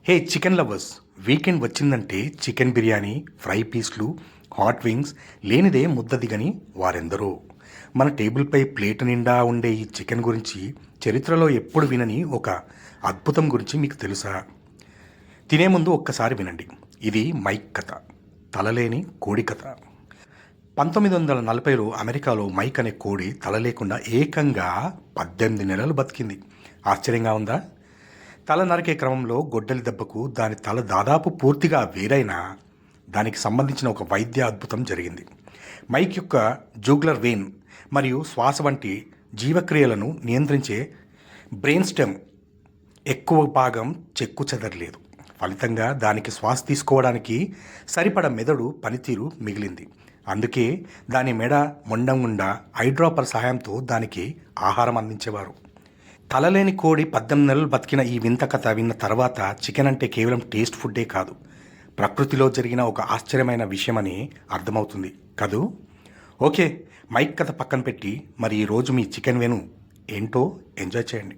హే chicken lovers, weekend వచ్చిందంటే chicken biryani, fry పీస్లు, hot wings లేనిదే ముద్ద దిగని వారెందరో. మన టేబుల్పై ప్లేట్ నిండా ఉండే ఈ చికెన్ గురించి చరిత్రలో ఎప్పుడు వినని ఒక అద్భుతం గురించి మీకు తెలుసా? తినే ముందు ఒక్కసారి వినండి. ఇది మైక్ కథ, తలలేని కోడి కథ. 1940లో అమెరికాలో మైక్ అనే కోడి తల లేకుండా ఏకంగా 18 నెలలు బతికింది. ఆశ్చర్యంగా ఉందా? తల నరికే క్రమంలో గొడ్డలి దెబ్బకు దాని తల దాదాపు పూర్తిగా వేరైనా దానికి సంబంధించిన ఒక వైద్య అద్భుతం జరిగింది. మైక్ యొక్క జూగ్లర్ వెయిన్ మరియు శ్వాస వంటి జీవక్రియలను నియంత్రించే బ్రెయిన్ స్టెమ్ ఎక్కువ భాగం చెక్కు చెదరలేదు. ఫలితంగా దానికి శ్వాస తీసుకోవడానికి సరిపడ మెదడు పనితీరు మిగిలింది. అందుకే దాని మెడ మొండం గుండా ఐడ్రాపర్ సహాయంతో దానికి ఆహారం అందించేవారు. తలలేని కోడి 18 నెలలు బతికిన ఈ వింత కథ విన్న తర్వాత చికెన్ అంటే కేవలం టేస్ట్ ఫుడ్డే కాదు, ప్రకృతిలో జరిగిన ఒక ఆశ్చర్యమైన విషయమని అర్థమవుతుంది కదూ. ఓకే, మైక్ కథ పక్కన పెట్టి మరి ఈరోజు మీ చికెన్ వెను ఏంటో ఎంజాయ్ చేయండి.